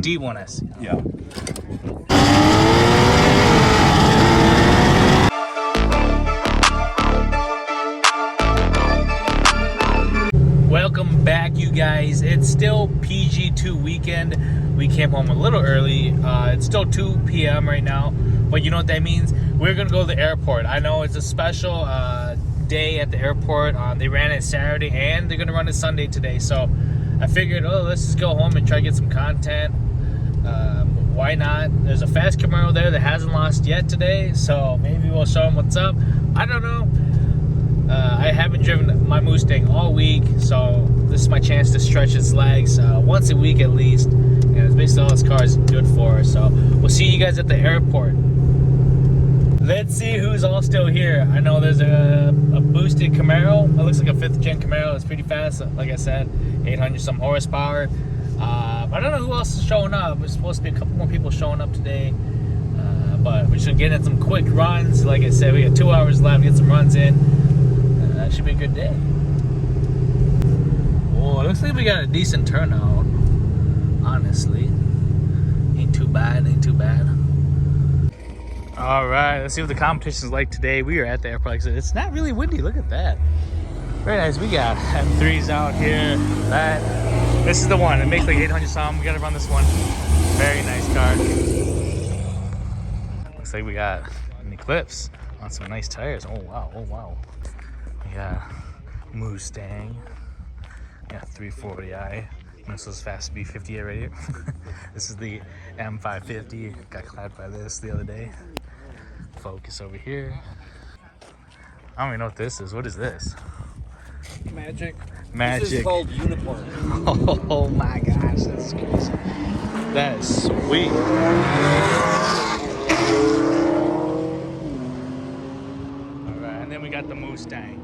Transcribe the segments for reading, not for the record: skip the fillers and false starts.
D1S. Yeah. Welcome back, you guys. It's still PG2 weekend. We came home a little early. It's still 2 p.m. right now, but you know what that means? We're gonna go to the airport. I know it's a special day at the airport. They ran it Saturday and they're gonna run it Sunday today, so I figured, let's just go home and try to get some content. Why not? There's a fast Camaro there that hasn't lost yet today, so maybe we'll show them what's up. I don't know. I haven't driven my Mustang all week, so this is my chance to stretch its legs once a week at least. And it's basically all this car is good for. So we'll see you guys at the airport. Let's see who's all still here. I know there's a boosted Camaro. It looks like a 5th gen Camaro. It's pretty fast. Like I said, 800 some horsepower. I don't know who else is showing up. There's supposed to be a couple more people showing up today. But we're just getting some quick runs. Like I said, we got 2 hours left. Get some runs in. That should be a good day. Whoa, it looks like we got a decent turnout. Honestly. Ain't too bad, ain't too bad. Alright, let's see what the competition's like today. We are at the airport. Like I said, it's not really windy. Look at that. Very nice. We got M3s out here. This is the one. It makes like 800 something. We gotta run this one. Very nice car. Looks like we got an Eclipse on some nice tires. Oh wow, oh wow. We got Mustang. Got 340i. This was fast to be 58 right here. This is the M550. Got clapped by this the other day. Focus over here. I don't even know what this is. What is this? Magic. Magic. This is called Unicorn. Oh my gosh, that's crazy. That is sweet. Alright, and then we got the Mustang.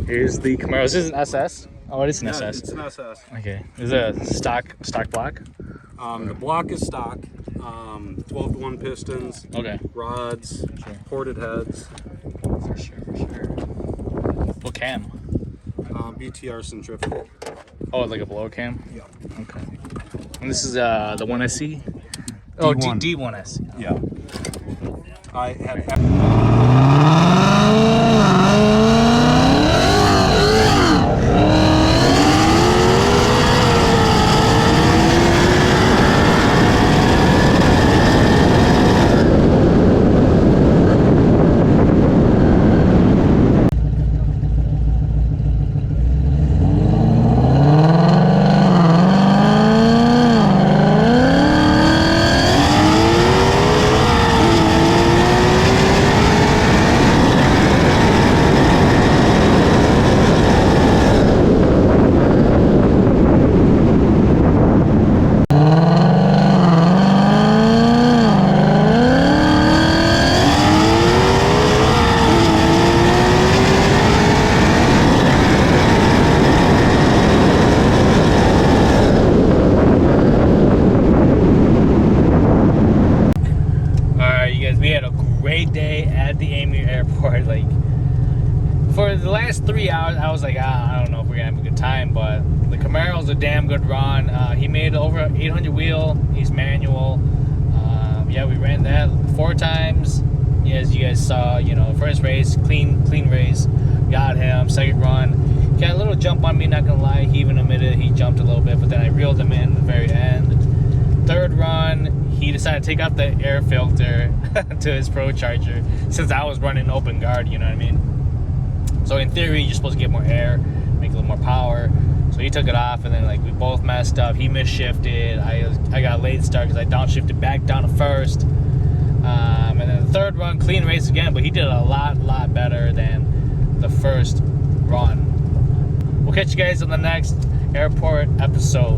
Here's the Camaro. This is an SS. Oh, it is an SS. It's an SS. Okay. Is it a stock block? The block is stock. 12-to-1 pistons. Okay. Rods. Sure. Ported heads. For sure. What cam? BTR centrifugal. Oh, like a blower cam? Yeah. Okay. And this is the 1SC? Oh, D1S. Yeah. I have. Like, for the last 3 hours, I was like, I don't know if we're gonna have a good time, but the Camaro's a damn good run. He made over 800 wheel. He's manual. Yeah, we ran that 4 times. Yeah, as you guys saw, you know, first race, clean race. Got him. Second run, got a little jump on me. Not gonna lie, he even admitted he jumped a little bit, but then I reeled him in at the very end. Third run, he decided to take out the air filter to his Procharged since I was running open guard, you know what I mean? So in theory, you're supposed to get more air, make a little more power. So he took it off, and then like we both messed up. He misshifted. I got a late start because I downshifted back down to first. third run, clean race again, but he did a lot better than the first run. We'll catch you guys on the next airport episode.